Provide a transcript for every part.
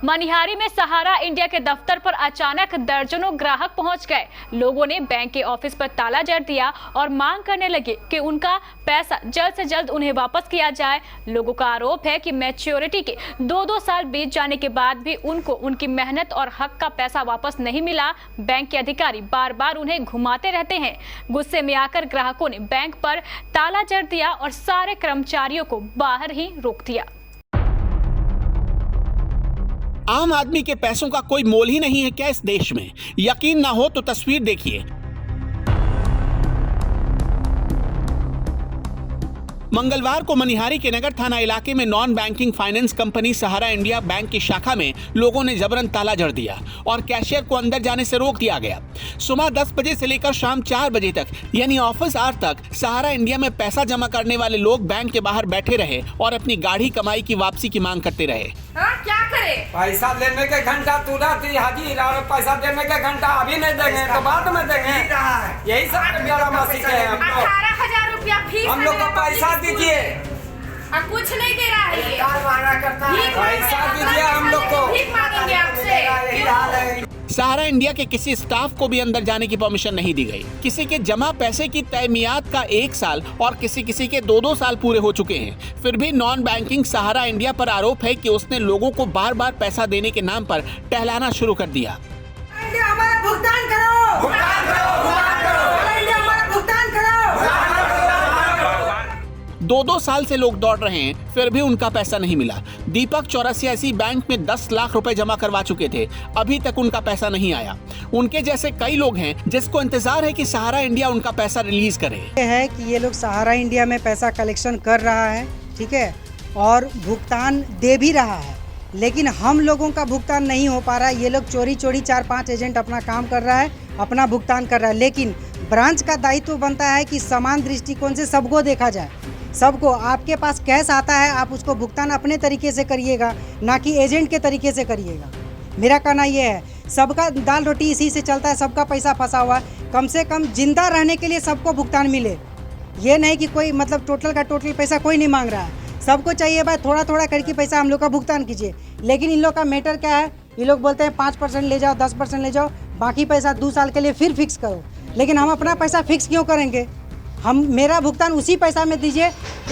मनिहारी में सहारा इंडिया के दफ्तर पर अचानक दर्जनों ग्राहक पहुंच गए। लोगों ने बैंक के ऑफिस पर ताला जड़ दिया और मांग करने लगे कि उनका पैसा जल्द से जल्द उन्हें वापस किया जाए। लोगों का आरोप है कि मैच्योरिटी के 2-2 साल बीत जाने के बाद भी उनको उनकी मेहनत और हक का पैसा वापस नहीं मिला। बैंक के अधिकारी बार बार उन्हें घुमाते रहते हैं। गुस्से में आकर ग्राहकों ने बैंक पर ताला जड़ दिया और सारे कर्मचारियों को बाहर ही रोक दिया। आम आदमी के पैसों का कोई मोल ही नहीं है क्या इस देश में? यकीन ना हो तो तस्वीर देखिए। मंगलवार को मनिहारी के नगर थाना इलाके में नॉन बैंकिंग फाइनेंस कंपनी सहारा इंडिया बैंक की शाखा में लोगों ने जबरन ताला जड़ दिया और कैशियर को अंदर जाने से रोक दिया गया। सुबह 10 बजे से लेकर शाम 4 बजे तक यानी ऑफिस आवर तक सहारा इंडिया में पैसा जमा करने वाले लोग बैंक के बाहर बैठे रहे और अपनी गाढ़ी कमाई की वापसी की मांग करते रहे। क्या करे? पैसा देने के घंटा तुरंत हाजिर और पैसा देने के घंटा अभी नहीं देंगे तो बाद में देंगे। यही सब मेरा मासिक है। 18,000 रुपया फीस हम लोग को पैसा दीजिए। कुछ नहीं दे रहा है। पैसा दीजिए हम लोग को। भीख मांगेंगे आपसे। सहारा इंडिया के किसी स्टाफ को भी अंदर जाने की परमिशन नहीं दी गई। किसी के जमा पैसे की तय मियाद का 1 साल और किसी के 2-2 साल पूरे हो चुके हैं। फिर भी नॉन बैंकिंग सहारा इंडिया पर आरोप है कि उसने लोगों को बार बार पैसा देने के नाम पर टहलाना शुरू कर दिया। हमारा भुगतान करो, भुगतान करो, भुगतान करो, हमारा भुगतान करो। 2-2 साल से लोग दौड़ रहे हैं, फिर भी उनका पैसा नहीं मिला। दीपक 84 बैंक में 10 लाख रुपए जमा करवा चुके थे, अभी तक उनका पैसा नहीं आया। उनके जैसे कई लोग हैं जिसको इंतजार है कि सहारा इंडिया उनका पैसा रिलीज करे। है कि ये लोग सहारा इंडिया में पैसा कलेक्शन कर रहा है, ठीक है, और भुगतान दे भी रहा है, लेकिन हम लोगों का भुगतान नहीं हो पा रहा है। ये लोग चोरी 4-5 एजेंट अपना काम कर रहा है, अपना भुगतान कर रहा है, लेकिन ब्रांच का दायित्व बनता है कि समान दृष्टिकोण से सबको देखा जाए। सबको, आपके पास कैश आता है आप उसको भुगतान अपने तरीके से करिएगा, ना कि एजेंट के तरीके से करिएगा। मेरा कहना ये है, सबका दाल रोटी इसी से चलता है, सबका पैसा फंसा हुआ है। कम से कम जिंदा रहने के लिए सबको भुगतान मिले। ये नहीं कि कोई मतलब टोटल का टोटल पैसा कोई नहीं मांग रहा है, सबको चाहिए भाई थोड़ा थोड़ा करके पैसा हम लोग का भुगतान कीजिए। लेकिन इन लोग का मैटर क्या है, ये लोग बोलते हैं 5% ले जाओ, 10% ले जाओ, बाकी पैसा 2 साल के लिए फिर फिक्स करो। लेकिन हम अपना पैसा फिक्स क्यों करेंगे? हम मेरा भुगतान उसी पैसा में दीजिए,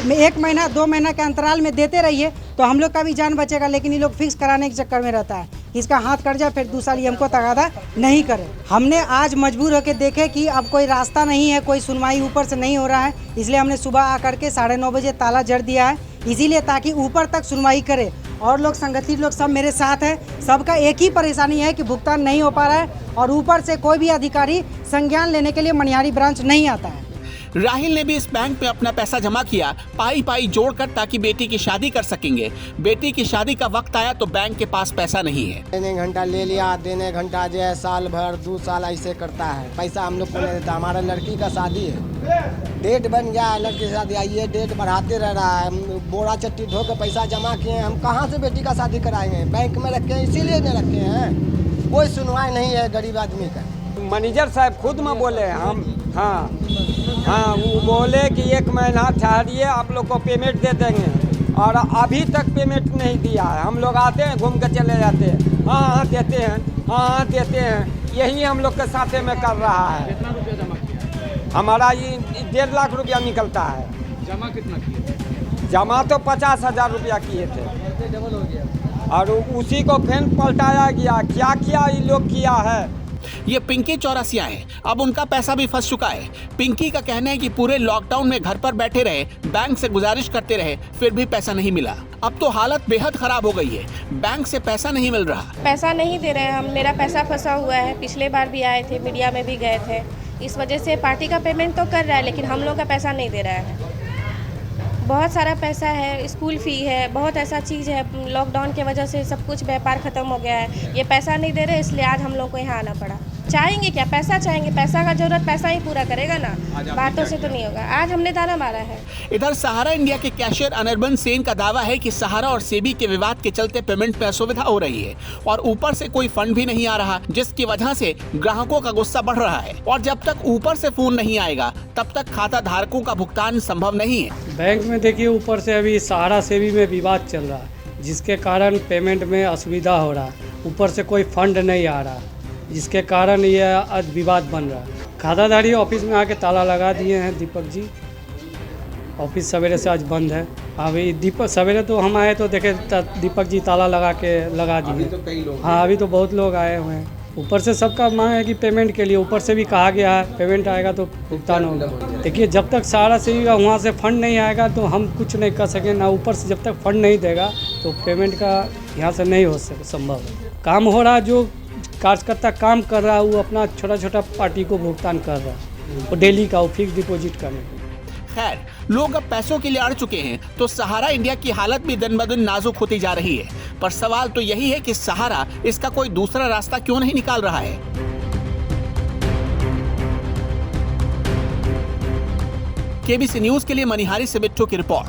1 महीना 2 महीना के अंतराल में देते रहिए तो हम लोग का भी जान बचेगा। लेकिन ये लोग फिक्स कराने के चक्कर में रहता है, इसका हाथ कट जाए फिर 2 साल ये हमको तगादा नहीं करे। हमने आज मजबूर होकर देखे कि अब कोई रास्ता नहीं है, कोई सुनवाई ऊपर से नहीं हो रहा है, इसलिए हमने सुबह आकर के 9:30 बजे ताला जड़ दिया है, इसीलिए ताकि ऊपर तक सुनवाई करे। और लोग संगठित लोग सब मेरे साथ हैं, सबका एक ही परेशानी है कि भुगतान नहीं हो पा रहा है और ऊपर से कोई भी अधिकारी संज्ञान लेने के लिए मनिहारी ब्रांच नहीं आता है। राहिल ने भी इस बैंक में अपना पैसा जमा किया, पाई जोड़कर, ताकि बेटी की शादी कर सकेंगे। बेटी की शादी का वक्त आया तो बैंक के पास पैसा नहीं है। देने घंटा ले लिया, देने घंटा जो है साल भर 2 साल ऐसे करता है, पैसा हम लोग को नहीं देता। हमारा लड़की का शादी है, डेट बन गया है, लड़की की शादी आइए, डेट बढ़ाते रह रहा है। बोरा चट्टी ढो के पैसा जमा किए, हम कहाँ से बेटी का शादी कराएंगे? बैंक में रखे हैं, इसीलिए नहीं रखे हैं, कोई सुनवाई नहीं है गरीब आदमी का। मैनेजर साहब खुद में बोले हम, हाँ वो बोले कि 1 महीना ठहरिए, आप लोग को पेमेंट दे देंगे, और अभी तक पेमेंट नहीं दिया है। हम लोग आते हैं घूम के चले जाते हैं, हाँ देते हैं, हाँ देते हैं, यही हम लोग के साथे में कर रहा है। कितना रुपया जमा किया? हमारा ये 1.5 लाख रुपया निकलता है। जमा कितना किए? जमा तो 50,000 रुपया किए थे, डबल हो गया, और उसी को फिर पलटाया गया। क्या क्या ये लोग किया है। ये पिंकी 84 हैं, अब उनका पैसा भी फंस चुका है। पिंकी का कहना है कि पूरे लॉकडाउन में घर पर बैठे रहे, बैंक से गुजारिश करते रहे, फिर भी पैसा नहीं मिला। अब तो हालत बेहद खराब हो गई है, बैंक से पैसा नहीं मिल रहा। पैसा नहीं दे रहे हैं हम, मेरा पैसा फंसा हुआ है। पिछले बार भी आए थे, मीडिया में भी गए थे, इस वजह से पार्टी का पेमेंट तो कर रहा है लेकिन हम लोग का पैसा नहीं दे रहा है। बहुत सारा पैसा है, स्कूल फ़ी है, बहुत ऐसा चीज़ है। लॉकडाउन की वजह से सब कुछ व्यापार ख़त्म हो गया है, ये पैसा नहीं दे रहे, इसलिए आज हम लोग को यहाँ आना पड़ा। चाहेंगे क्या? पैसा चाहेंगे, पैसा का जरूरत पैसा ही पूरा करेगा ना, बातों से तो नहीं होगा। आज हमने ताला मारा है। इधर सहारा इंडिया के कैशियर अनिर्बन सेन का दावा है कि सहारा और सेबी के विवाद के चलते पेमेंट में असुविधा हो रही है और ऊपर से कोई फंड भी नहीं आ रहा, जिसकी वजह से ग्राहकों का गुस्सा बढ़ रहा है और जब तक ऊपर से फोन नहीं आएगा तब तक खाता धारकों का भुगतान संभव नहीं है। बैंक में देखिए ऊपर से अभी सहारा सेबी में विवाद चल रहा है, जिसके कारण पेमेंट में असुविधा हो रहा है। ऊपर से कोई फंड नहीं आ रहा, जिसके कारण ये आज विवाद बन रहा है। खाताधारी ऑफिस में आके ताला लगा दिए हैं दीपक जी। ऑफिस सवेरे से आज बंद है। अभी दीपक सवेरे तो हम आए तो देखे दीपक जी ताला लगा दिए। तो कई लोग हाँ, अभी तो बहुत लोग आए हुए हैं। ऊपर से सबका मांग है कि पेमेंट के लिए, ऊपर से भी कहा गया है पेमेंट आएगा तो भुगतान होगा। देखिए, जब तक सारा सही होगा, वहाँ से फंड नहीं आएगा तो हम कुछ नहीं कर सकें ना। ऊपर से जब तक फंड नहीं देगा तो पेमेंट का यहाँ से नहीं हो सके संभव है। काम हो रहा, जो कार्यकर्ता काम कर रहा है वो अपना छोटा छोटा पार्टी को भुगतान कर रहा है, वो डेली का वो फिक्स डिपॉजिट करने को। खैर, लोग अब पैसों के लिए अड़ चुके हैं तो सहारा इंडिया की हालत भी दिन ब दिन नाजुक होती जा रही है। पर सवाल तो यही है कि सहारा इसका कोई दूसरा रास्ता क्यों नहीं निकाल रहा है। केबीसी न्यूज के लिए मनिहारी से बिट्टू की रिपोर्ट।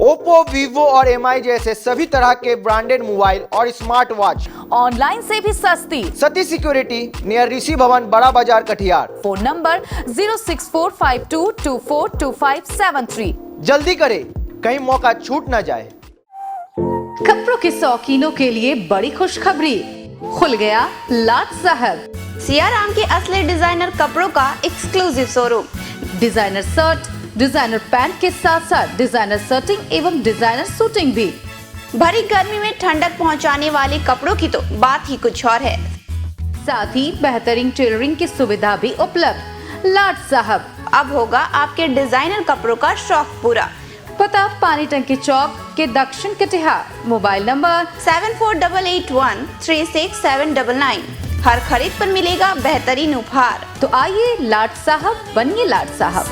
ओप्पो, वीवो और MI जैसे सभी तरह के ब्रांडेड मोबाइल और स्मार्ट वॉच ऑनलाइन से भी सस्ती। सती सिक्योरिटी, नियर ऋषि भवन, बड़ा बाजार, कटिहार। Phone number 06452242573। जल्दी करें, कहीं मौका छूट न जाए। कपड़ों के शौकीनों के लिए बड़ी खुशखबरी, खुल गया लाट साहब सियाराम के असली डिजाइनर कपड़ों का exclusive showroom. Designer shirt, designer pant के साथ साथ डिजाइनर शर्टिंग एवं डिजाइनर सूटिंग भी। भरी गर्मी में ठंडक पहुंचाने वाले कपड़ों की तो बात ही कुछ और है। साथ ही बेहतरीन टेलरिंग की सुविधा भी उपलब्ध। लाट साहब, अब होगा आपके डिजाइनर कपड़ों का शौक पूरा। पता पानी टंकी चौक के दक्षिण कटिहार। Mobile number 7488136799। हर खरीद पर मिलेगा बेहतरीन उपहार। तो आइए लाट साहब बनिए लाट साहब।